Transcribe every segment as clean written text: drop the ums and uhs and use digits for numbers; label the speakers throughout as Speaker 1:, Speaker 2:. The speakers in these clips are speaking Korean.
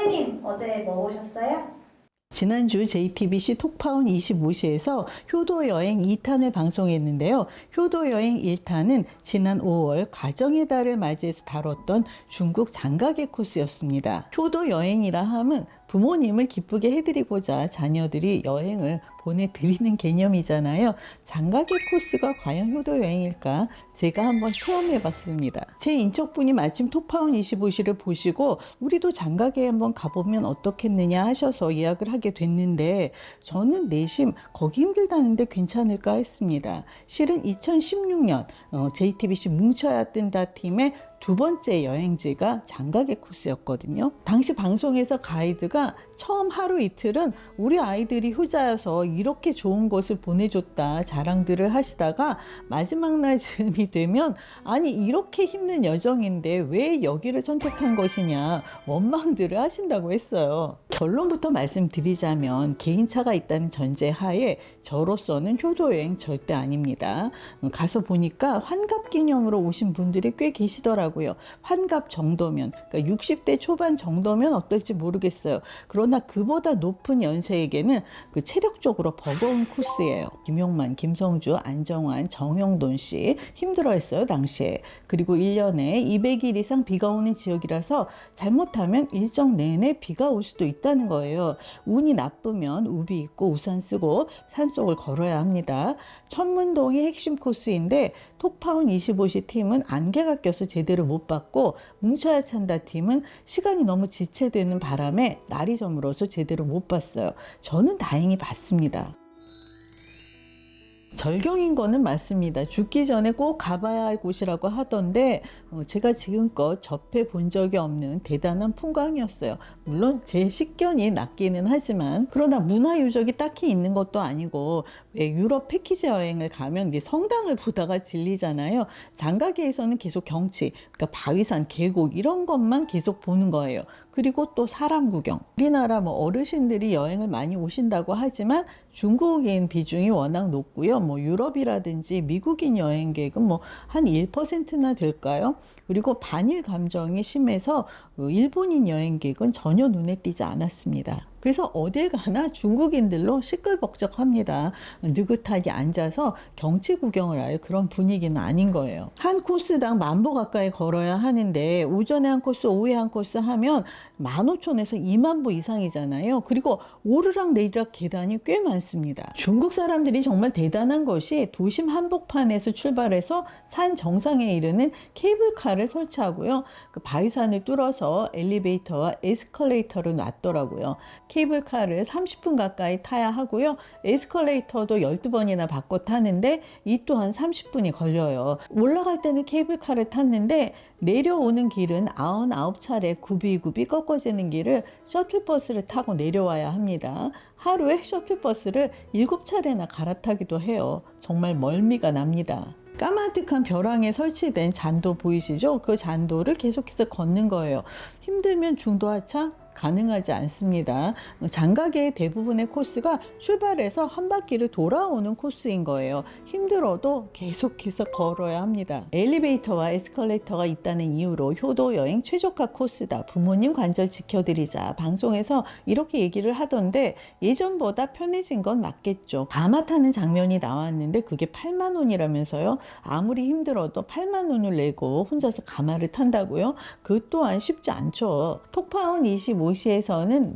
Speaker 1: 선생님, 어제 뭐 보셨어요?
Speaker 2: 지난주 JTBC 톡파운 25시에서 효도여행 2탄을 방송했는데요. 효도여행 1탄은 지난 5월 가정의 달을 맞이해서 다뤘던 중국 장가게 코스였습니다. 효도여행이라 함은 부모님을 기쁘게 해드리고자 자녀들이 여행을 보내드리는 개념이잖아요. 장가게 코스가 과연 효도여행일까? 제가 한번 체험해봤습니다. 제 인척분이 마침 톡파운 25시를 보시고 우리도 장가게 한번 가보면 어떻겠느냐 하셔서 예약을 하게 됐는데 저는 내심 거기 힘들다는데 괜찮을까 했습니다. 실은 2016년 JTBC 뭉쳐야 뜬다 팀의 두 번째 여행지가 장가게 코스였거든요. 당시 방송에서 가이드가 처음 하루 이틀은 우리 아이들이 효자여서 이렇게 좋은 곳을 보내줬다 자랑들을 하시다가 마지막 날 즈음이 되면 아니 이렇게 힘든 여정인데 왜 여기를 선택한 것이냐 원망들을 하신다고 했어요. 결론부터 말씀드리자면 개인차가 있다는 전제하에 저로서는 효도여행 절대 아닙니다. 가서 보니까 환갑 기념으로 오신 분들이 꽤 계시더라고요. 환갑 정도면, 그러니까 60대 초반 정도면 어떨지 모르겠어요. 그러나 그보다 높은 연세에게는 그 체력적으로 버거운 코스예요. 김용만, 김성주, 안정환, 정영돈 씨 힘들어했어요 당시에. 그리고 1년에 200일 이상 비가 오는 지역이라서 잘못하면 일정 내내 비가 올 수도 있다는 거예요. 운이 나쁘면 우비 입고 우산 쓰고 산속을 걸어야 합니다. 천문동이 핵심 코스인데 톡파운 25시 팀은 안개가 껴서 제대로 못 봤고 뭉쳐야 찬다 팀은 시간이 너무 지체되는 바람에 날이 저물어서 제대로 못 봤어요. 저는 다행히 봤습니다. 절경인 거는 맞습니다. 죽기 전에 꼭 가봐야 할 곳이라고 하던데 제가 지금껏 접해 본 적이 없는 대단한 풍광이었어요. 물론 제 식견이 낮기는 하지만 그러나 문화유적이 딱히 있는 것도 아니고 왜 유럽 패키지 여행을 가면 성당을 보다가 질리잖아요. 장가게에서는 계속 경치, 그러니까 바위산, 계곡 이런 것만 계속 보는 거예요. 그리고 또 사람 구경. 우리나라 어르신들이 여행을 많이 오신다고 하지만 중국인 비중이 워낙 높고요. 유럽이라든지 미국인 여행객은 한 1%나 될까요? 그리고 반일 감정이 심해서 일본인 여행객은 전혀 눈에 띄지 않았습니다. 그래서 어딜 가나 중국인들로 시끌벅적합니다. 느긋하게 앉아서 경치 구경을 할 그런 분위기는 아닌 거예요. 한 코스당 10,000보 가까이 걸어야 하는데 오전에 한 코스, 오후에 한 코스 하면 15,000에서 20,000보 이상이잖아요. 그리고 오르락 내리락 계단이 꽤 많습니다. 중국 사람들이 정말 대단한 것이 도심 한복판에서 출발해서 산 정상에 이르는 케이블카를 설치하고요. 그 바위산을 뚫어서 엘리베이터와 에스컬레이터를 놨더라고요. 케이블카를 30분 가까이 타야 하고요. 에스컬레이터도 12번이나 바꿔 타는데 이 또한 30분이 걸려요. 올라갈 때는 케이블카를 탔는데 내려오는 길은 99차례 굽이굽이 꺾어지는 길을 셔틀버스를 타고 내려와야 합니다. 하루에 셔틀버스를 7차례나 갈아타기도 해요. 정말 멀미가 납니다. 까마득한 벼랑에 설치된 잔도 보이시죠? 그 잔도를 계속해서 걷는 거예요. 힘들면 중도하차? 가능하지 않습니다. 장가계의 대부분의 코스가 출발해서 한 바퀴를 돌아오는 코스인 거예요. 힘들어도 계속해서 걸어야 합니다. 엘리베이터와 에스컬레이터가 있다는 이유로 효도 여행 최적화 코스다. 부모님 관절 지켜드리자. 방송에서 이렇게 얘기를 하던데 예전보다 편해진 건 맞겠죠. 가마 타는 장면이 나왔는데 그게 8만 원이라면서요. 아무리 힘들어도 8만 원을 내고 혼자서 가마를 탄다고요? 그 또한 쉽지 않죠. 톡파운 25시에서는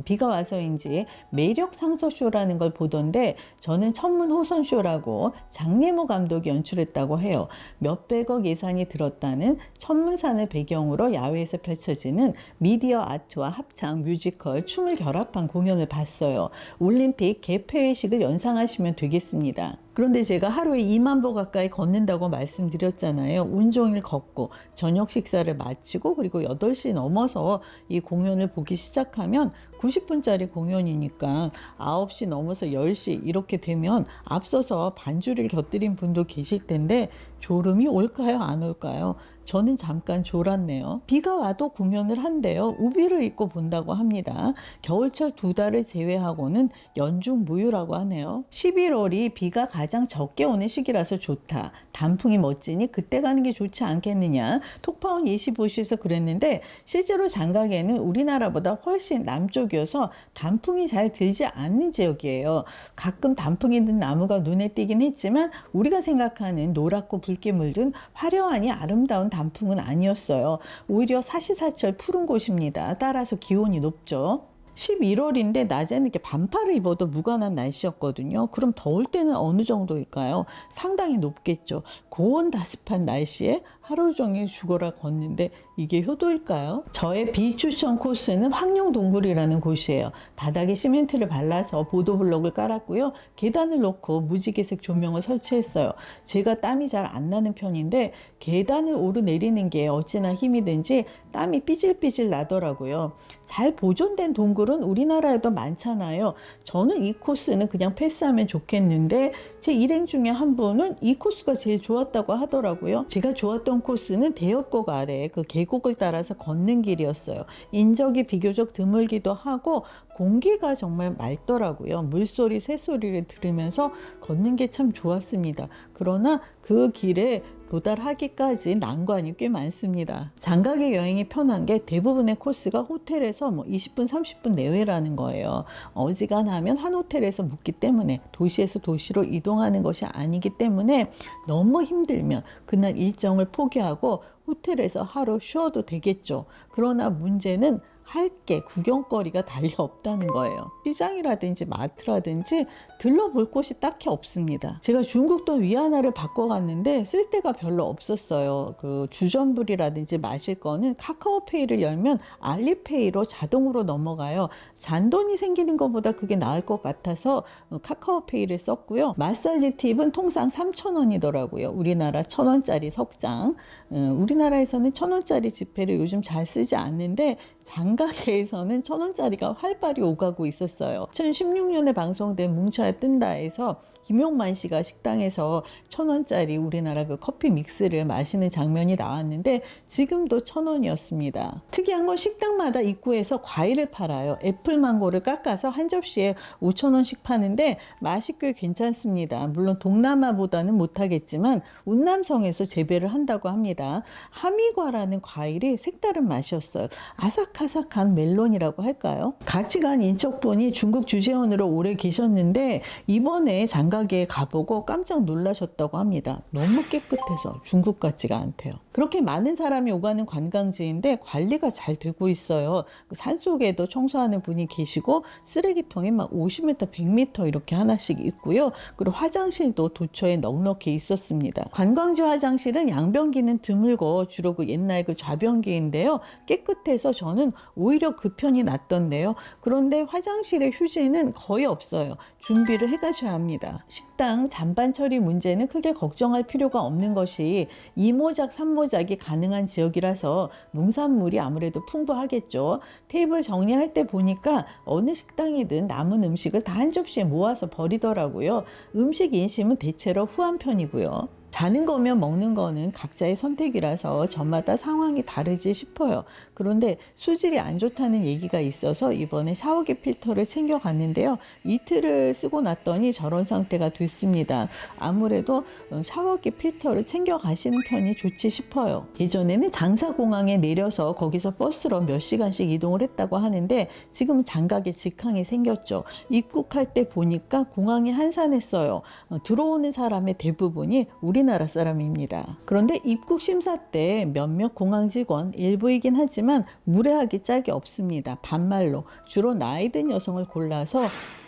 Speaker 2: 비가 와서인지 매력 상서쇼라는 걸 보던데 저는 천문 호선쇼라고 장래모 감독이 연출했다고 해요. 몇백억 예산이 들었다는 천문산을 배경으로 야외에서 펼쳐지는 미디어 아트와 합창, 뮤지컬, 춤을 결합한 공연을 봤어요. 올림픽 개폐회식을 연상하시면 되겠습니다. 그런데 제가 하루에 20,000보 가까이 걷는다고 말씀드렸잖아요. 온종일 걷고 저녁 식사를 마치고 그리고 8시 넘어서 이 공연을 보기 시작하면 90분짜리 공연이니까 9시 넘어서 10시 이렇게 되면 앞서서 반주를 곁들인 분도 계실 텐데 졸음이 올까요? 안 올까요? 저는 잠깐 졸았네요. 비가 와도 공연을 한대요. 우비를 입고 본다고 합니다. 겨울철 2달을 제외하고는 연중 무휴라고 하네요. 11월이 비가 가장 적게 오는 시기라서 좋다. 단풍이 멋지니 그때 가는 게 좋지 않겠느냐. 톡파원 25시에서 그랬는데 실제로 장각에는 우리나라보다 훨씬 남쪽이어서 단풍이 잘 들지 않는 지역이에요. 가끔 단풍이 든 나무가 눈에 띄긴 했지만 우리가 생각하는 노랗고 붉게 물든 화려하니 아름다운 단풍은 아니었어요. 오히려 사시사철 푸른 곳입니다. 따라서 기온이 높죠. 11월인데 낮에는 이렇게 반팔을 입어도 무관한 날씨였거든요. 그럼 더울 때는 어느 정도일까요? 상당히 높겠죠. 고온다습한 날씨에 하루 종일 죽어라 걷는데 이게 효도일까요? 저의 비추천 코스는 황룡동굴이라는 곳이에요. 바닥에 시멘트를 발라서 보도블록을 깔았고요. 계단을 놓고 무지개색 조명을 설치했어요. 제가 땀이 잘 안 나는 편인데 계단을 오르내리는 게 어찌나 힘이 든지 땀이 삐질삐질 나더라고요. 잘 보존된 동굴은 우리나라에도 많잖아요. 저는 이 코스는 그냥 패스하면 좋겠는데 제 일행 중에 한 분은 이 코스가 제일 좋았다고 하더라고요. 제가 좋았던 코스는 대엽곡 아래 그 계곡을 따라서 걷는 길이었어요. 인적이 비교적 드물기도 하고 공기가 정말 맑더라고요. 물소리, 새소리를 들으면서 걷는 게 참 좋았습니다. 그러나 그 길에 도달하기까지 난관이 꽤 많습니다. 장각의 여행이 편한 게 대부분의 코스가 호텔에서 20분, 30분 내외라는 거예요. 어지간하면 한 호텔에서 묵기 때문에 도시에서 도시로 이동하는 것이 아니기 때문에 너무 힘들면 그날 일정을 포기하고 호텔에서 하루 쉬어도 되겠죠. 그러나 문제는 할 게 구경거리가 달리 없다는 거예요. 시장이라든지 마트라든지 들러볼 곳이 딱히 없습니다. 제가 중국돈 위안화를 바꿔갔는데 쓸 데가 별로 없었어요. 그 주전부리라든지 마실 거는 카카오페이를 열면 알리페이로 자동으로 넘어가요. 잔돈이 생기는 것보다 그게 나을 것 같아서 카카오페이를 썼고요. 마사지 팁은 통상 3,000원이더라고요. 우리나라 1,000원짜리 석장. 우리나라에서는 1,000원짜리 지폐를 요즘 잘 쓰지 않는데 장가게에서는 1,000원짜리가 활발히 오가고 있었어요. 2016년에 방송된 뭉쳐야 뜬다에서 김용만 씨가 식당에서 1,000원짜리 우리나라 그 커피 믹스를 마시는 장면이 나왔는데 지금도 1,000원이었습니다. 특이한 건 식당마다 입구에서 과일을 팔아요. 애플망고를 깎아서 한 접시에 5,000원씩 파는데 맛이 꽤 괜찮습니다. 물론 동남아보다는 못하겠지만 운남성에서 재배를 한다고 합니다. 하미과라는 과일이 색다른 맛이었어요. 아삭아삭한 멜론이라고 할까요? 같이 간 인척분이 중국 주재원으로 오래 계셨는데 이번에 장가게에 가보고 깜짝 놀라셨다고 합니다. 너무 깨끗해서 중국 같지가 않대요. 그렇게 많은 사람이 오가는 관광지인데 관리가 잘 되고 있어요. 그 산속에도 청소하는 분이 계시고 쓰레기통이 막 50m, 100m 이렇게 하나씩 있고요. 그리고 화장실도 도처에 넉넉히 있었습니다. 관광지 화장실은 양변기는 드물고 주로 그 옛날 그 좌변기인데요. 깨끗해서 저는 오히려 그 편이 낫던데요. 그런데 화장실의 휴지는 거의 없어요. 준비를 해가셔야 합니다. 식당 잔반 처리 문제는 크게 걱정할 필요가 없는 것이 2모작, 3모작이 가능한 지역이라서 농산물이 아무래도 풍부하겠죠. 테이블 정리할 때 보니까 어느 식당이든 남은 음식을 다 한 접시에 모아서 버리더라고요. 음식 인심은 대체로 후한 편이고요. 자는 거면 먹는 거는 각자의 선택이라서 저마다 상황이 다르지 싶어요. 그런데 수질이 안 좋다는 얘기가 있어서 이번에 샤워기 필터를 챙겨갔는데요. 이틀을 쓰고 났더니 저런 상태가 됐습니다. 아무래도 샤워기 필터를 챙겨가시는 편이 좋지 싶어요. 예전에는 장사공항에 내려서 거기서 버스로 몇 시간씩 이동을 했다고 하는데 지금은 장각에 직항이 생겼죠. 입국할 때 보니까 공항이 한산했어요. 들어오는 사람의 대부분이 우리나라 사람입니다. 그런데 입국 심사 때 몇몇 공항 직원 일부이긴 하지만 무례하기 짝이 없습니다. 반말로 주로 나이 든 여성을 골라서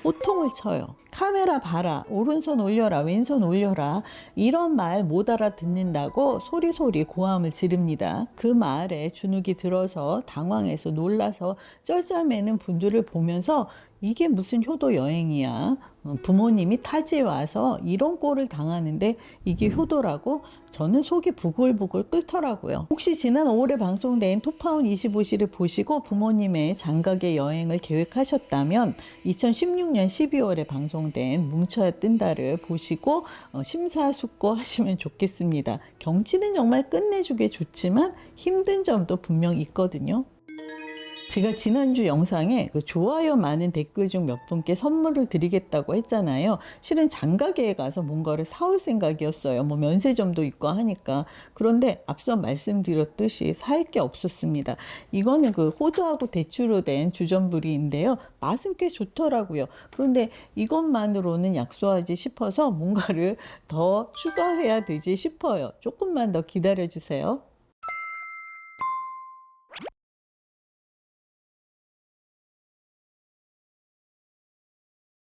Speaker 2: 호통을 쳐요. 카메라 봐라, 오른손 올려라, 왼손 올려라, 이런 말 못 알아듣는다고 소리소리 고함을 지릅니다. 그 말에 주눅이 들어서 당황해서 놀라서 쩔쩔매는 분들을 보면서 이게 무슨 효도 여행이야. 부모님이 타지에 와서 이런 꼴을 당하는데 이게 효도라고? 저는 속이 부글부글 끓더라고요. 혹시 지난 5월에 방송된 톱파운 25시를 보시고 부모님의 장가게 여행을 계획하셨다면 2016년 12월에 방송된 뭉쳐야 뜬다를 보시고 심사숙고하시면 좋겠습니다. 경치는 정말 끝내주게 좋지만 힘든 점도 분명 있거든요. 제가 지난주 영상에 그 좋아요 많은 댓글 중 몇 분께 선물을 드리겠다고 했잖아요. 실은 장가게에 가서 뭔가를 사올 생각이었어요. 뭐 면세점도 있고 하니까. 그런데 앞서 말씀드렸듯이 살 게 없었습니다. 이거는 그 호두하고 대추로 된 주전부리인데요. 맛은 꽤 좋더라고요. 그런데 이것만으로는 약소하지 싶어서 뭔가를 더 추가해야 되지 싶어요. 조금만 더 기다려 주세요.